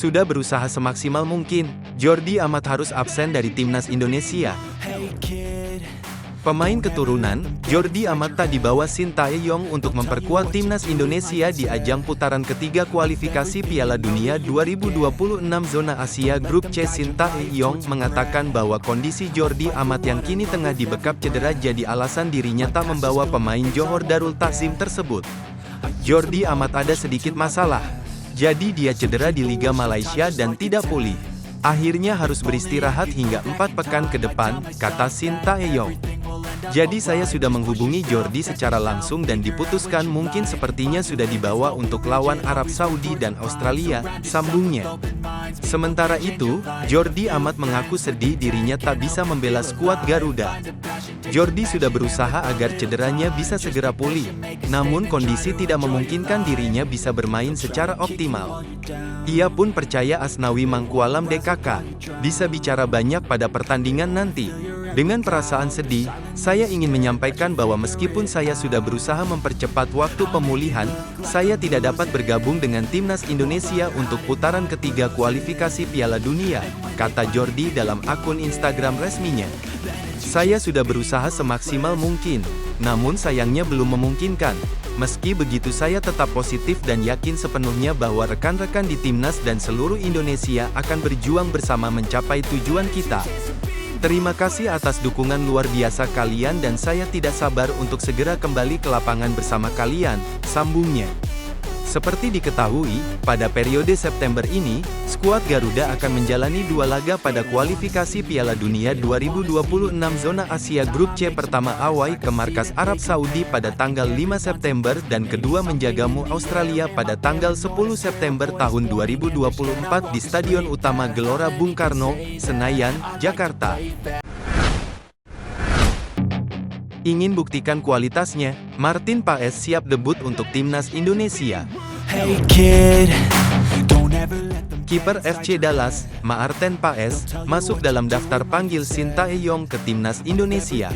sudah berusaha semaksimal mungkin. Jordi Amat harus absen dari timnas Indonesia. Pemain keturunan Jordi Amat tak dibawa Shin Tae-yong untuk memperkuat timnas Indonesia di ajang putaran ketiga kualifikasi Piala Dunia 2026 zona Asia Grup C. Shin Tae-yong mengatakan bahwa kondisi Jordi Amat yang kini tengah dibekap cedera jadi alasan dirinya tak membawa pemain Johor Darul Takzim tersebut. Jordi Amat ada sedikit masalah, jadi dia cedera di Liga Malaysia dan tidak pulih. Akhirnya harus beristirahat hingga 4 pekan ke depan, kata Shin Tae-yong. Jadi saya sudah menghubungi Jordi secara langsung dan diputuskan mungkin sepertinya sudah dibawa untuk lawan Arab Saudi dan Australia, sambungnya. Sementara itu, Jordi Amat mengaku sedih dirinya tak bisa membela skuad Garuda. Jordi sudah berusaha agar cederanya bisa segera pulih, namun kondisi tidak memungkinkan dirinya bisa bermain secara optimal. Ia pun percaya Asnawi Mangkualam DKK bisa bicara banyak pada pertandingan nanti. Dengan perasaan sedih, saya ingin menyampaikan bahwa meskipun saya sudah berusaha mempercepat waktu pemulihan, saya tidak dapat bergabung dengan timnas Indonesia untuk putaran ketiga kualifikasi Piala Dunia, kata Jordi dalam akun Instagram resminya. Saya sudah berusaha semaksimal mungkin, namun sayangnya belum memungkinkan. Meski begitu saya tetap positif dan yakin sepenuhnya bahwa rekan-rekan di timnas dan seluruh Indonesia akan berjuang bersama mencapai tujuan kita. Terima kasih atas dukungan luar biasa kalian dan saya tidak sabar untuk segera kembali ke lapangan bersama kalian, sambungnya. Seperti diketahui, pada periode September ini, skuad Garuda akan menjalani 2 laga pada kualifikasi Piala Dunia 2026 zona Asia Grup C. Pertama away ke markas Arab Saudi pada tanggal 5 September dan kedua menjagamu Australia pada tanggal 10 September tahun 2024 di Stadion Utama Gelora Bung Karno, Senayan, Jakarta. Ingin buktikan kualitasnya, Martin Paes siap debut untuk timnas Indonesia. Kiper FC Dallas, Maarten Paes, masuk dalam daftar panggil Shin Tae-yong ke timnas Indonesia.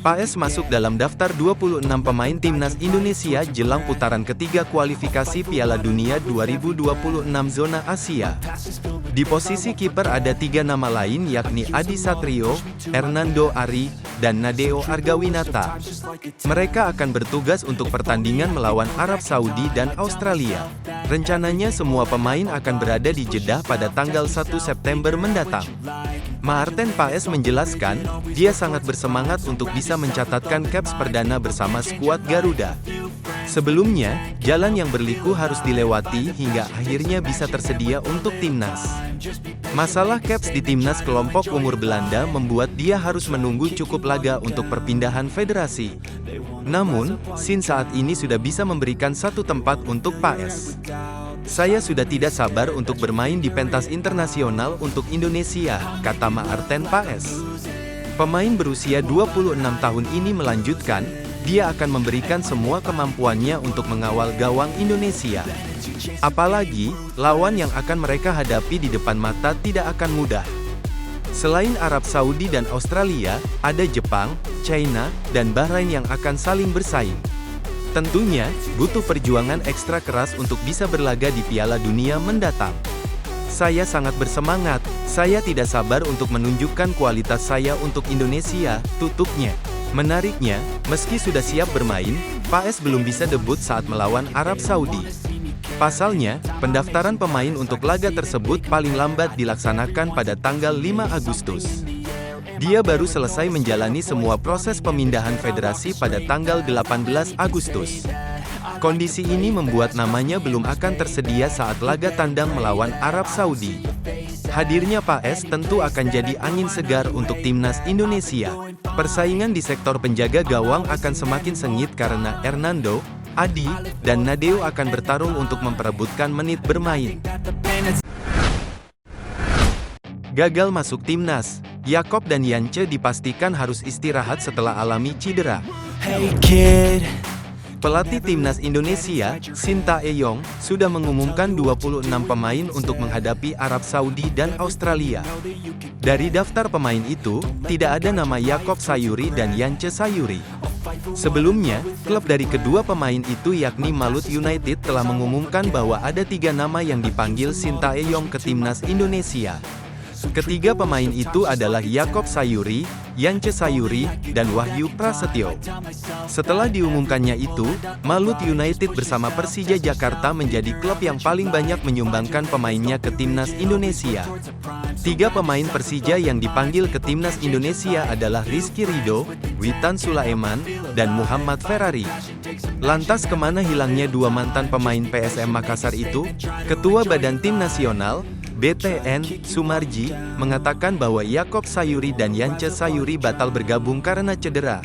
Paes masuk dalam daftar 26 pemain timnas Indonesia jelang putaran ketiga kualifikasi Piala Dunia 2026 zona Asia. Di posisi kiper ada 3 nama lain yakni Adi Satrio, Hernando Ari, dan Nadeo Argawinata. Mereka akan bertugas untuk pertandingan melawan Arab Saudi dan Australia. Rencananya semua pemain akan berada di Jeddah pada tanggal 1 September mendatang. Maarten Paes menjelaskan, dia sangat bersemangat untuk bisa mencatatkan caps perdana bersama skuad Garuda. Sebelumnya, jalan yang berliku harus dilewati hingga akhirnya bisa tersedia untuk timnas. Masalah caps di timnas kelompok umur Belanda membuat dia harus menunggu cukup laga untuk perpindahan federasi. Namun, Shin saat ini sudah bisa memberikan satu tempat untuk Paes. Saya sudah tidak sabar untuk bermain di pentas internasional untuk Indonesia, kata Maarten Paes. Pemain berusia 26 tahun ini melanjutkan, dia akan memberikan semua kemampuannya untuk mengawal gawang Indonesia. Apalagi, lawan yang akan mereka hadapi di depan mata tidak akan mudah. Selain Arab Saudi dan Australia, ada Jepang, China, dan Bahrain yang akan saling bersaing. Tentunya, butuh perjuangan ekstra keras untuk bisa berlaga di Piala Dunia mendatang. Saya sangat bersemangat, saya tidak sabar untuk menunjukkan kualitas saya untuk Indonesia, tutupnya. Menariknya, meski sudah siap bermain, Paes belum bisa debut saat melawan Arab Saudi. Pasalnya, pendaftaran pemain untuk laga tersebut paling lambat dilaksanakan pada tanggal 5 Agustus. Dia baru selesai menjalani semua proses pemindahan federasi pada tanggal 18 Agustus. Kondisi ini membuat namanya belum akan tersedia saat laga tandang melawan Arab Saudi. Hadirnya Paes tentu akan jadi angin segar untuk timnas Indonesia. Persaingan di sektor penjaga gawang akan semakin sengit karena Hernando, Adi, dan Nadeo akan bertarung untuk memperebutkan menit bermain. Gagal masuk timnas, Yakob dan Yance dipastikan harus istirahat setelah alami cedera. Pelatih timnas Indonesia, Shin Tae-yong, sudah mengumumkan 26 pemain untuk menghadapi Arab Saudi dan Australia. Dari daftar pemain itu, tidak ada nama Yakob Sayuri dan Yance Sayuri. Sebelumnya, klub dari kedua pemain itu yakni Malut United telah mengumumkan bahwa ada 3 nama yang dipanggil Sintayong ke timnas Indonesia. Ketiga pemain itu adalah Yaakob Sayuri, Yance Sayuri, dan Wahyu Prasetyo. Setelah diumumkannya itu, Malut United bersama Persija Jakarta menjadi klub yang paling banyak menyumbangkan pemainnya ke timnas Indonesia. 3 pemain Persija yang dipanggil ke timnas Indonesia adalah Rizky Ridho, Witan Sulaiman, dan Muhammad Ferrari. Lantas kemana hilangnya 2 mantan pemain PSM Makassar itu? Ketua Badan Tim Nasional, BTN, Sumarji, mengatakan bahwa Yaakob Sayuri dan Yance Sayuri batal bergabung karena cedera.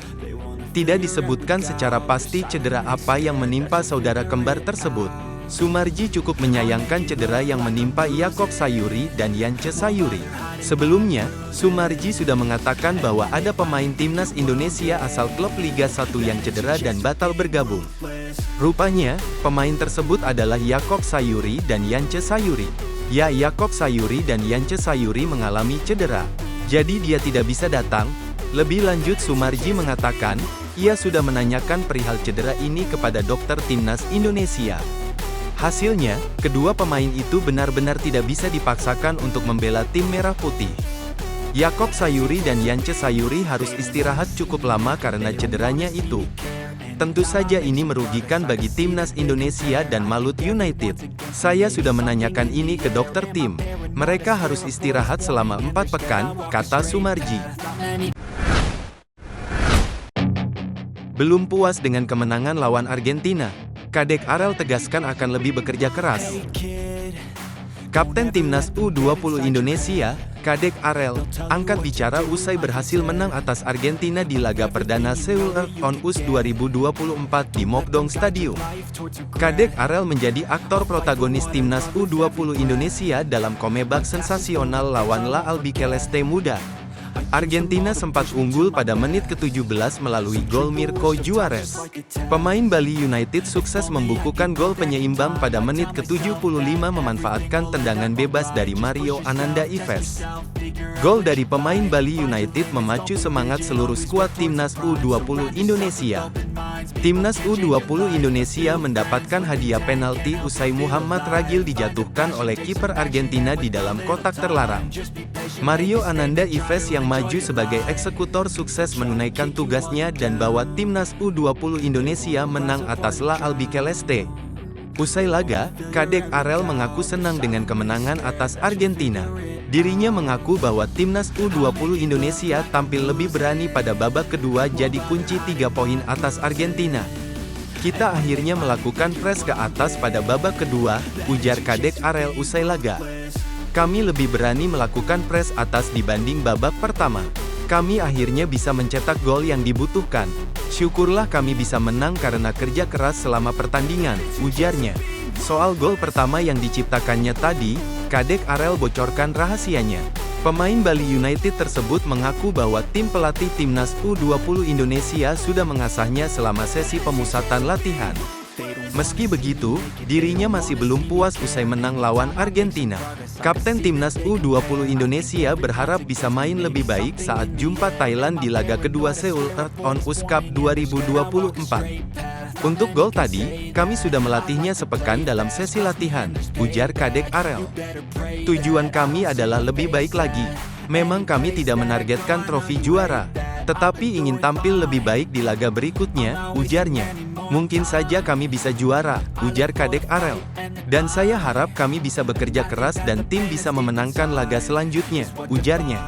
Tidak disebutkan secara pasti cedera apa yang menimpa saudara kembar tersebut. Sumarji cukup menyayangkan cedera yang menimpa Yaakob Sayuri dan Yance Sayuri. Sebelumnya, Sumarji sudah mengatakan bahwa ada pemain timnas Indonesia asal klub Liga 1 yang cedera dan batal bergabung. Rupanya, pemain tersebut adalah Yaakob Sayuri dan Yance Sayuri. Yaakob Sayuri dan Yance Sayuri mengalami cedera, jadi dia tidak bisa datang. Lebih lanjut, Sumarji mengatakan, ia sudah menanyakan perihal cedera ini kepada dokter timnas Indonesia. Hasilnya, kedua pemain itu benar-benar tidak bisa dipaksakan untuk membela tim merah putih. Yaakob Sayuri dan Yance Sayuri harus istirahat cukup lama karena cederanya itu. Tentu saja ini merugikan bagi timnas Indonesia dan Malut United. Saya sudah menanyakan ini ke dokter tim. Mereka harus istirahat selama 4 pekan, kata Sumarji. Belum puas dengan kemenangan lawan Argentina, Kadek Arel tegaskan akan lebih bekerja keras. Kapten Timnas U20 Indonesia, Kadek Arel, angkat bicara usai berhasil menang atas Argentina di laga perdana Seoul Earthquake 2024 di Mokdong Stadium. Kadek Arel menjadi aktor protagonis Timnas U20 Indonesia dalam comeback sensasional lawan La Albiceleste muda. Argentina sempat unggul pada menit ke-17 melalui gol Mirko Juarez. Pemain Bali United sukses membukukan gol penyeimbang pada menit ke-75 memanfaatkan tendangan bebas dari Mario Ananda Ives. Gol dari pemain Bali United memacu semangat seluruh skuad Timnas U20 Indonesia. Timnas U20 Indonesia mendapatkan hadiah penalti usai Muhammad Ragil dijatuhkan oleh kiper Argentina di dalam kotak terlarang. Mario Ananda Ives yang maju sebagai eksekutor sukses menunaikan tugasnya dan bawa Timnas U20 Indonesia menang atas La Albiceleste. Usai laga, Kadek Arel mengaku senang dengan kemenangan atas Argentina. Dirinya mengaku bahwa Timnas U20 Indonesia tampil lebih berani pada babak kedua jadi kunci 3 poin atas Argentina. Kita akhirnya melakukan press ke atas pada babak kedua, ujar Kadek Arel usai laga. Kami lebih berani melakukan press atas dibanding babak pertama. Kami akhirnya bisa mencetak gol yang dibutuhkan. Syukurlah kami bisa menang karena kerja keras selama pertandingan, ujarnya. Soal gol pertama yang diciptakannya tadi, Kadek Arel bocorkan rahasianya. Pemain Bali United tersebut mengaku bahwa tim pelatih Timnas U20 Indonesia sudah mengasahnya selama sesi pemusatan latihan. Meski begitu, dirinya masih belum puas usai menang lawan Argentina. Kapten Timnas U20 Indonesia berharap bisa main lebih baik saat jumpa Thailand di laga kedua Seoul Earthquake Cup 2024. Untuk gol tadi, kami sudah melatihnya sepekan dalam sesi latihan, ujar Kadek Arel. Tujuan kami adalah lebih baik lagi. Memang kami tidak menargetkan trofi juara, tetapi ingin tampil lebih baik di laga berikutnya, ujarnya. Mungkin saja kami bisa juara, ujar Kadek Arel. Dan saya harap kami bisa bekerja keras dan tim bisa memenangkan laga selanjutnya, ujarnya.